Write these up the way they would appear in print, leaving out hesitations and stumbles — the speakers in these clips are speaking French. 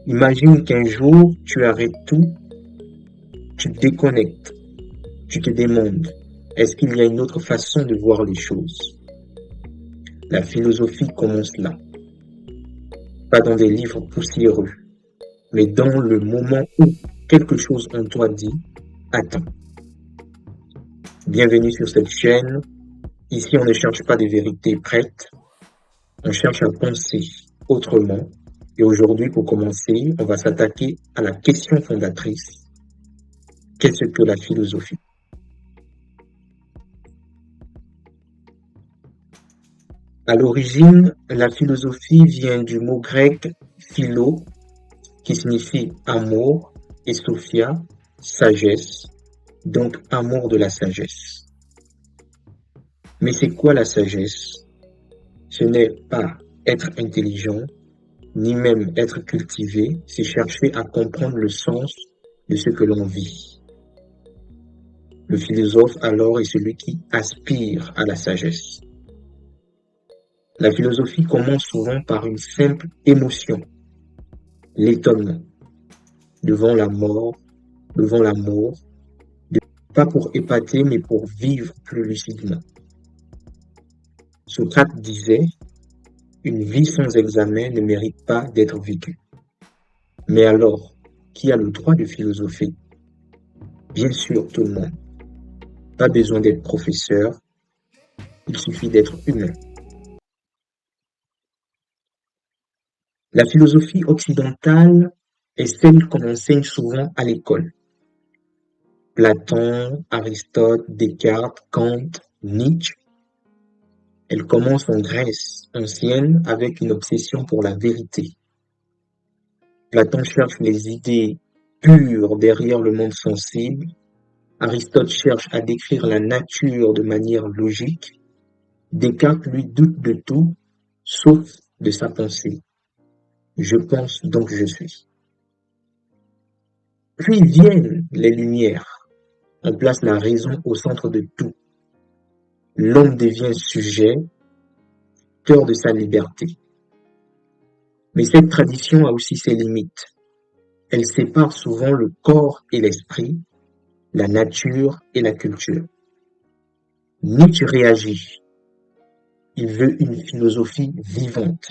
Imagine qu'un jour, tu arrêtes tout, tu te déconnectes, tu te demandes, est-ce qu'il y a une autre façon de voir les choses? La philosophie commence là, pas dans des livres poussiéreux, mais dans le moment où quelque chose en toi dit, attends, bienvenue sur cette chaîne. Ici, on ne cherche pas des vérités prêtes, on cherche à penser autrement. Et aujourd'hui, pour commencer, on va s'attaquer à la question fondatrice. Qu'est-ce que la philosophie? À l'origine, la philosophie vient du mot grec philo, qui signifie amour, et sophia, sagesse, donc amour de la sagesse. Mais c'est quoi la sagesse? Ce n'est pas être intelligent, ni même être cultivé, c'est chercher à comprendre le sens de ce que l'on vit. Le philosophe alors est celui qui aspire à la sagesse. La philosophie commence souvent par une simple émotion, l'étonnement, devant la mort, devant l'amour, pas pour épater mais pour vivre plus lucidement. Socrate disait, une vie sans examen ne mérite pas d'être vécue. Mais alors, qui a le droit de philosopher? Bien sûr, tout le monde. Pas besoin d'être professeur, il suffit d'être humain. La philosophie occidentale est celle qu'on enseigne souvent à l'école. Platon, Aristote, Descartes, Kant, Nietzsche. Elle commence en Grèce ancienne avec une obsession pour la vérité. Platon cherche les idées pures derrière le monde sensible. Aristote cherche à décrire la nature de manière logique. Descartes, lui, doute de tout, sauf de sa pensée. Je pense donc je suis. Puis viennent les Lumières. On place la raison au centre de tout. L'homme devient sujet, cœur de sa liberté. Mais cette tradition a aussi ses limites. Elle sépare souvent le corps et l'esprit, la nature et la culture. Nietzsche réagit. Il veut une philosophie vivante,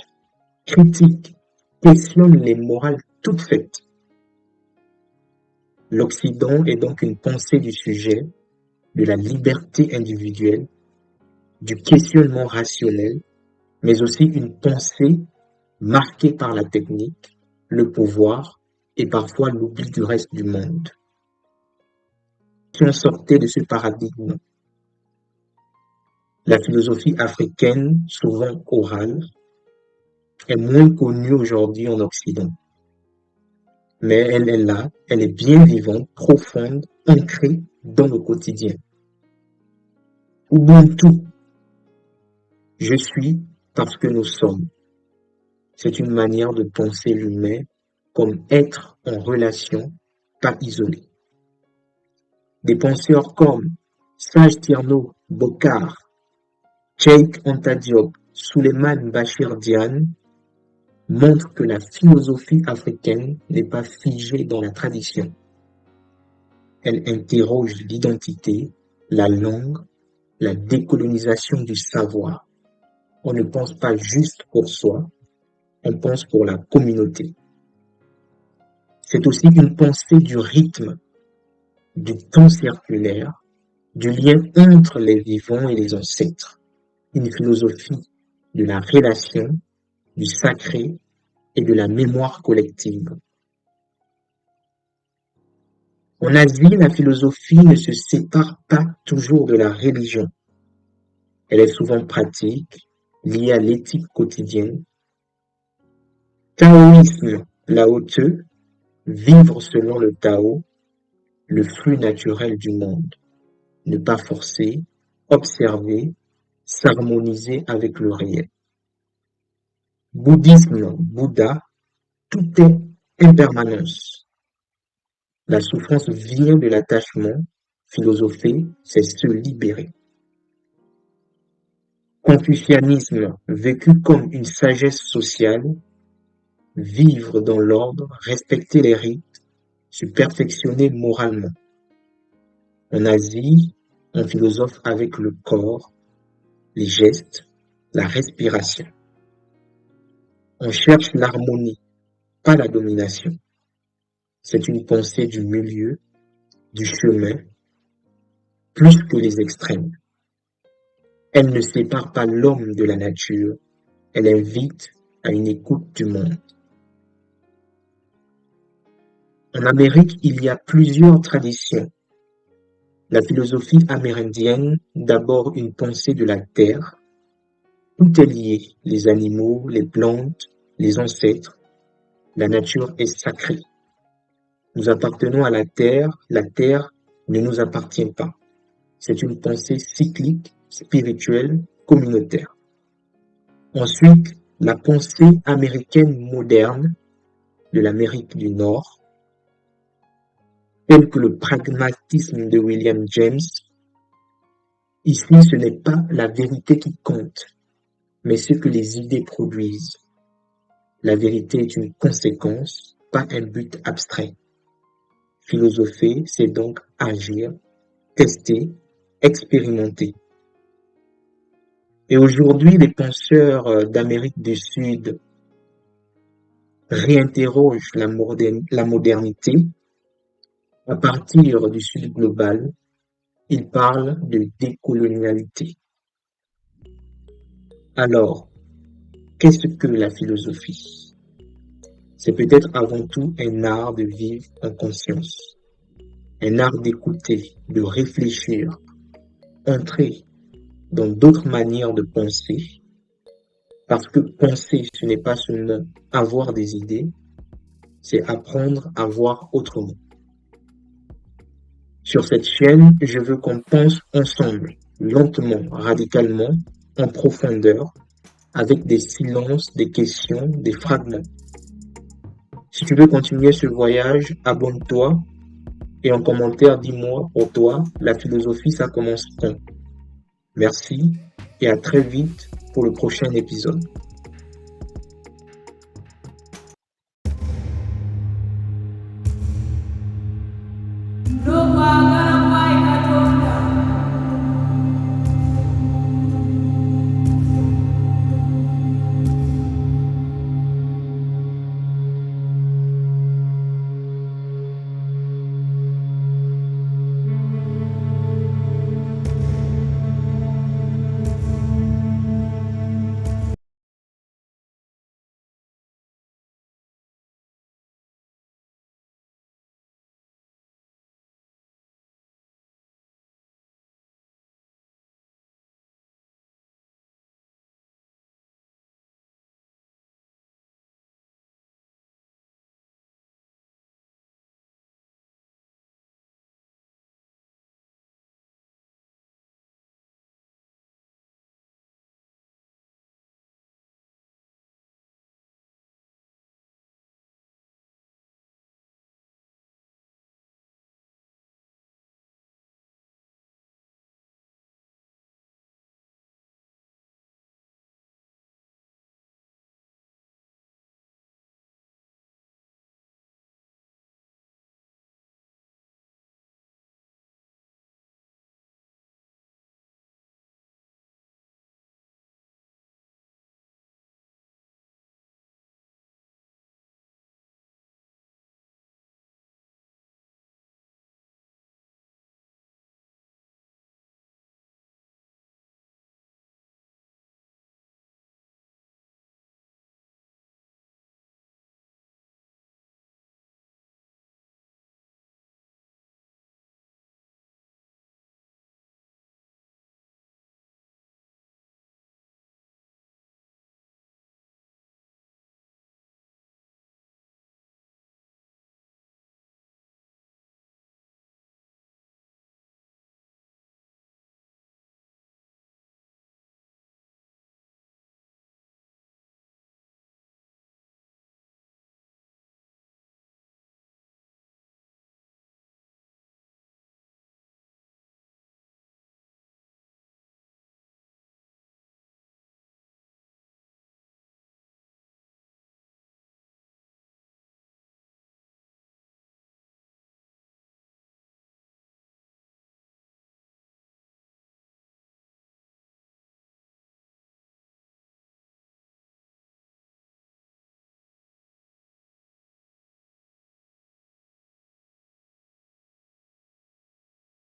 critique, questionne les morales toutes faites. L'Occident est donc une pensée du sujet, de la liberté individuelle, du questionnement rationnel, mais aussi une pensée marquée par la technique, le pouvoir et parfois l'oubli du reste du monde. Si on sortait de ce paradigme, la philosophie africaine, souvent orale, est moins connue aujourd'hui en Occident. Mais elle est là, elle est bien vivante, profonde, ancrée dans le quotidien. Ubuntu, je suis parce que nous sommes. C'est une manière de penser l'humain comme être en relation, pas isolé. Des penseurs comme Sage Tirno, Bokar, Cheikh Anta Diop, Souleymane Bachir Diane montrent que la philosophie africaine n'est pas figée dans la tradition. Elle interroge l'identité, la langue, la décolonisation du savoir. On ne pense pas juste pour soi, on pense pour la communauté. C'est aussi une pensée du rythme, du temps circulaire, du lien entre les vivants et les ancêtres. Une philosophie de la relation, du sacré et de la mémoire collective. En Asie, la philosophie ne se sépare pas toujours de la religion. Elle est souvent pratique, liée à l'éthique quotidienne. Taoïsme, Lao Tzu, vivre selon le Tao, le flux naturel du monde. Ne pas forcer, observer, s'harmoniser avec le réel. Bouddhisme, Bouddha, tout est impermanence. La souffrance vient de l'attachement, philosopher, c'est se libérer. Confucianisme, vécu comme une sagesse sociale, vivre dans l'ordre, respecter les rites, se perfectionner moralement. En Asie, on philosophe avec le corps, les gestes, la respiration. On cherche l'harmonie, pas la domination. C'est une pensée du milieu, du chemin, plus que les extrêmes. Elle ne sépare pas l'homme de la nature, elle invite à une écoute du monde. En Amérique, il y a plusieurs traditions. La philosophie amérindienne, d'abord une pensée de la terre. Tout est lié, les animaux, les plantes, les ancêtres. La nature est sacrée. Nous appartenons à la terre ne nous appartient pas. C'est une pensée cyclique, spirituelle, communautaire. Ensuite, la pensée américaine moderne de l'Amérique du Nord, tel que le pragmatisme de William James. Ici, ce n'est pas la vérité qui compte, mais ce que les idées produisent. La vérité est une conséquence, pas un but abstrait. Philosopher, c'est donc agir, tester, expérimenter. Et aujourd'hui, les penseurs d'Amérique du Sud réinterrogent la modernité à partir du Sud global. Ils parlent de décolonialité. Alors, qu'est-ce que la philosophie? C'est peut-être avant tout un art de vivre en conscience, un art d'écouter, de réfléchir, entrer dans d'autres manières de penser, parce que penser, ce n'est pas seulement avoir des idées, c'est apprendre à voir autrement. Sur cette chaîne, je veux qu'on pense ensemble, lentement, radicalement, en profondeur, avec des silences, des questions, des fragments. Si tu veux continuer ce voyage, abonne-toi et en commentaire, dis-moi pour toi, la philosophie, ça commence quand? Merci et à très vite pour le prochain épisode.